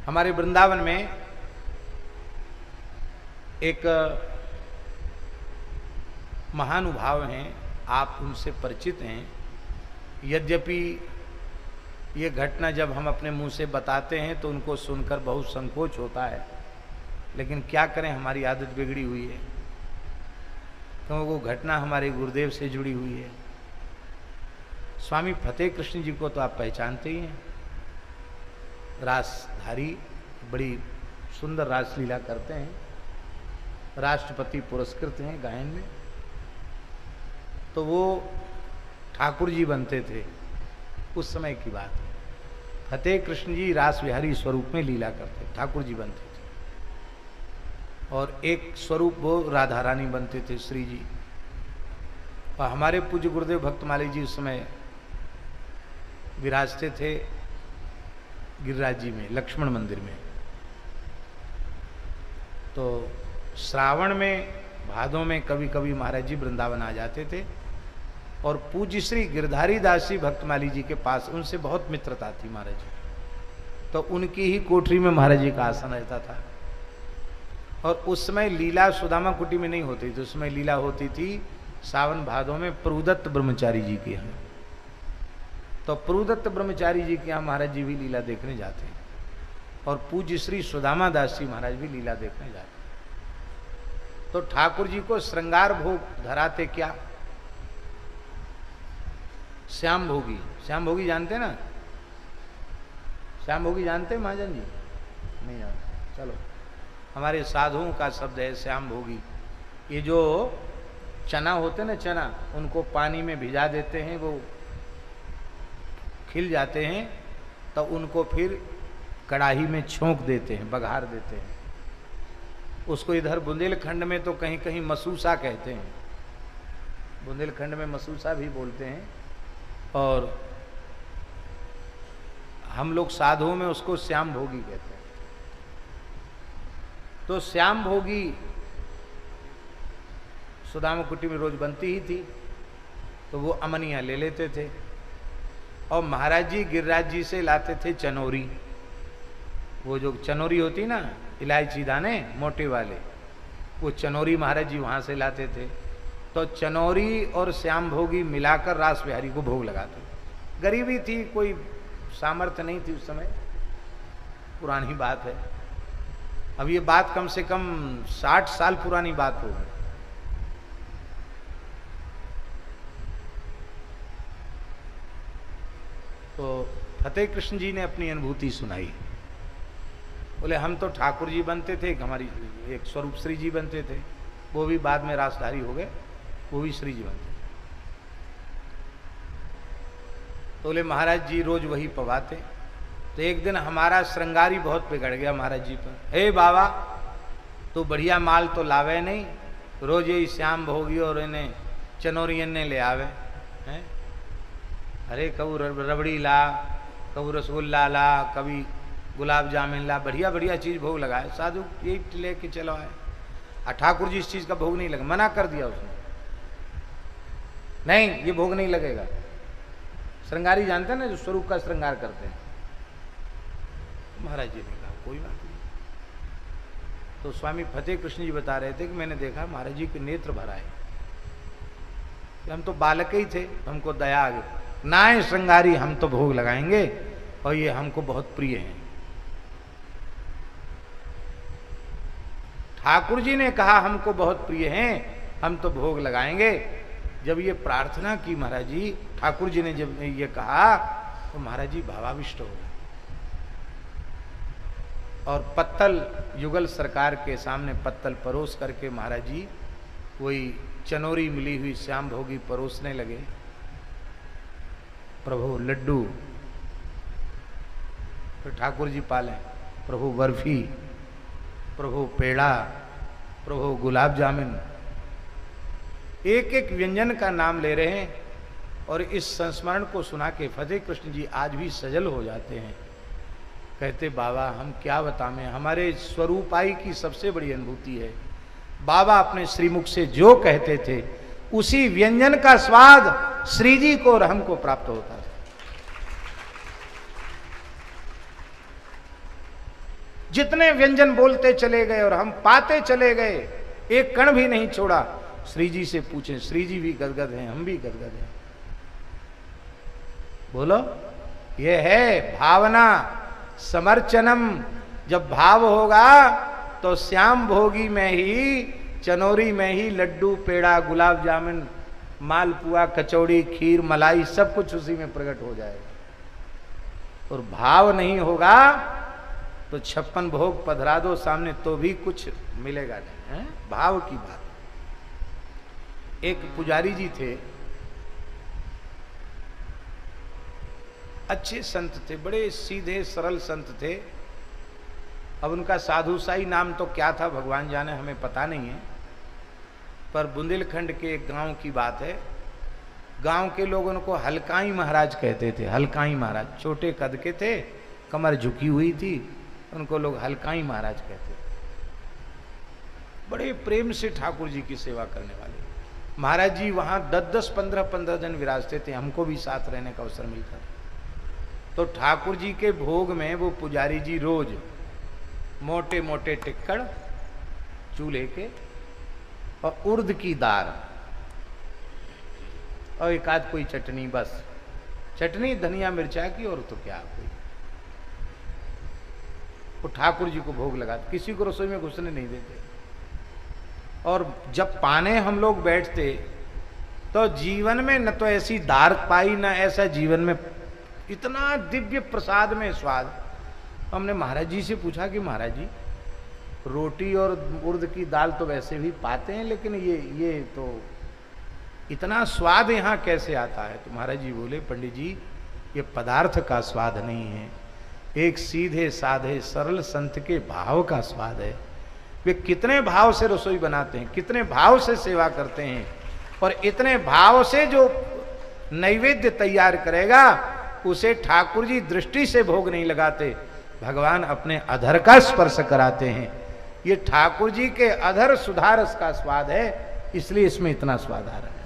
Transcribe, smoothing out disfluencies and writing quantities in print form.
हमारे वृंदावन में एक महानुभाव हैं, आप उनसे परिचित हैं। यद्यपि ये घटना जब हम अपने मुंह से बताते हैं तो उनको सुनकर बहुत संकोच होता है, लेकिन क्या करें, हमारी आदत बिगड़ी हुई है, क्योंकि वो घटना हमारे गुरुदेव से जुड़ी हुई है। स्वामी फतेह कृष्ण जी को तो आप पहचानते ही हैं, रासधारी, बड़ी सुंदर रासलीला करते हैं, राष्ट्रपति पुरस्कृत हैं गायन में। तो वो ठाकुर जी बनते थे, उस समय की बात है। फतेह कृष्ण जी रास विहारी स्वरूप में लीला करते, ठाकुर जी बनते थे, और एक स्वरूप वो राधा रानी बनते थे, श्री जी। और हमारे पूज्य गुरुदेव भक्तमाली जी उस समय विराजते थे गिरिराज जी में, लक्ष्मण मंदिर में। तो श्रावण में, भादों में कभी कभी महाराज जी वृंदावन आ जाते थे, और पूज्य श्री गिरधारी दास जी भक्तमाली जी के पास, उनसे बहुत मित्रता थी महाराज जी। तो उनकी ही कोठरी में महाराज जी का आसन रहता था। और उस समय लीला सुदामा कुटी में नहीं होती थी, उस समय लीला होती थी सावन भादों में प्रभुदत्त ब्रह्मचारी जी के यहाँ। तो प्रभुदत्त ब्रह्मचारी जी के यहाँ महाराज जी भी लीला देखने जाते हैं, और पूज्य श्री सुदामा दास जी महाराज भी लीला देखने जाते हैं। तो ठाकुर जी को श्रृंगार भोग धराते क्या? श्याम भोगी। श्याम भोगी जानते ना? श्याम भोगी जानते महाजन जी? नहीं जानते, चलो। हमारे साधुओं का शब्द है श्याम भोगी। ये जो चना होते ना, चना, उनको पानी में भिजा देते हैं, वो खिल जाते हैं, तो उनको फिर कढ़ाई में छोंक देते हैं, बघार देते हैं। उसको इधर बुंदेलखंड में तो कहीं कहीं मसूसा कहते हैं, बुंदेलखंड में मसूसा भी बोलते हैं, और हम लोग साधुओं में उसको श्याम भोगी कहते हैं। तो श्याम भोगी सुदामा कुटी में रोज बनती ही थी, तो वो अमनिया ले लेते थे, और महाराज जी गिरिराज जी से लाते थे चनौरी। वो जो चनौरी होती ना, इलायची दाने मोटे वाले, वो चनौरी महाराज जी वहाँ से लाते थे। तो चनौरी और श्याम भोगी मिलाकर रास बिहारी को भोग लगाते। गरीबी थी, कोई सामर्थ्य नहीं थी उस समय, पुरानी बात है। अब ये बात कम से कम 60 साल पुरानी बात होगी। तो फतेह कृष्ण जी ने अपनी अनुभूति सुनाई। बोले हम तो ठाकुर जी बनते थे, हमारी एक स्वरूप श्री जी बनते थे, वो भी बाद में रासधारी हो गए, वो भी श्री जी बनते। तो बोले महाराज जी रोज वही पवाते। तो एक दिन हमारा श्रृंगारी बहुत बिगड़ गया महाराज जी पर। हे बाबा, तो बढ़िया माल तो लावे नहीं, रोज यही श्याम भोगी और इन्हें चनौरियन ने ले आवे हैं। अरे कबू रबड़ी ला, कबू रसगुल्ला ला, कभी गुलाब जामुन ला, बढ़िया बढ़िया चीज़ भोग लगाए। साधु यही ले के चलो आए, और ठाकुर जी इस चीज़ का भोग नहीं लगा, मना कर दिया उसने, नहीं ये भोग नहीं लगेगा। श्रृंगारी जानते हैं ना, जो स्वरूप का श्रृंगार करते हैं। महाराज जी ने कहा कोई बात नहीं। तो स्वामी फतेह कृष्ण जी बता रहे थे कि मैंने देखा महाराज जी के नेत्र भर आए, हम तो बालक ही थे, हमको दया आ गई। ना है श्रृंगारी, हम तो भोग लगाएंगे, और ये हमको बहुत प्रिय हैं। ठाकुर जी ने कहा हमको बहुत प्रिय हैं, हम तो भोग लगाएंगे। जब ये प्रार्थना की महाराज जी, ठाकुर जी ने जब ये कहा, तो महाराज जी भावाविष्ट हो गए, और पत्तल युगल सरकार के सामने पत्तल परोस करके महाराज जी वही चनौरी मिली हुई श्याम भोगी परोसने लगे। प्रभु लड्डू, फिर ठाकुर जी पालें, प्रभु बर्फी, प्रभु पेड़ा, प्रभु गुलाब जामुन, एक एक व्यंजन का नाम ले रहे हैं। और इस संस्मरण को सुना के फतेह कृष्ण जी आज भी सजल हो जाते हैं। कहते बाबा हम क्या बताएं, हमारे स्वरूपाई की सबसे बड़ी अनुभूति है। बाबा अपने श्रीमुख से जो कहते थे उसी व्यंजन का स्वाद श्री जी को और हमको प्राप्त होता था। जितने व्यंजन बोलते चले गए और हम पाते चले गए, एक कण भी नहीं छोड़ा। श्री जी से पूछें, श्री जी भी गदगद हैं, हम भी गदगद हैं। बोलो, ये है भावना समर्चनम। जब भाव होगा तो श्याम भोगी में ही, चनोरी में ही लड्डू, पेड़ा, गुलाब जामुन, मालपुआ, कचौड़ी, खीर, मलाई सब कुछ उसी में प्रकट हो जाएगा। और भाव नहीं होगा तो 56 भोग पधरा दो सामने तो भी कुछ मिलेगा नहीं है? भाव की बात। एक पुजारी जी थे, अच्छे संत थे, बड़े सीधे सरल संत थे। अब उनका साधुसाई नाम तो क्या था भगवान जाने, हमें पता नहीं है। पर बुंदेलखंड के एक गांव की बात है। गांव के लोग उनको हलकाई महाराज कहते थे। हलकाई महाराज, छोटे कद के थे, कमर झुकी हुई थी, उनको लोग हलकाई महाराज कहते थे। बड़े प्रेम से ठाकुर जी की सेवा करने वाले महाराज जी वहां 10-10, 15-15 दिन विराजते थे। हमको भी साथ रहने का अवसर मिलता था। तो ठाकुर जी के भोग में वो पुजारी जी रोज मोटे मोटे टिक्कड़ चूल्हे के और उर्द की दाल और एक आध कोई चटनी, बस चटनी धनिया मिर्चा की, और तो क्या कोई। वो ठाकुर जी को भोग लगाते, किसी को रसोई में घुसने नहीं देते। और जब पाने हम लोग बैठते तो जीवन में न तो ऐसी दाल पाई, न ऐसा जीवन में इतना दिव्य प्रसाद में स्वाद। हमने महाराज जी से पूछा कि महाराज जी, रोटी और उर्द की दाल तो वैसे भी पाते हैं, लेकिन ये तो इतना स्वाद यहाँ कैसे आता है? तो महाराज जी बोले, पंडित जी, ये पदार्थ का स्वाद नहीं है, एक सीधे साधे सरल संत के भाव का स्वाद है। वे कितने भाव से रसोई बनाते हैं, कितने भाव से सेवा करते हैं, और इतने भाव से जो नैवेद्य तैयार करेगा उसे ठाकुर जी दृष्टि से भोग नहीं लगाते, भगवान अपने अधर का स्पर्श कराते हैं। ये ठाकुर जी के अधर सुधारस का स्वाद है, इसलिए इसमें इतना स्वाद आ रहा है।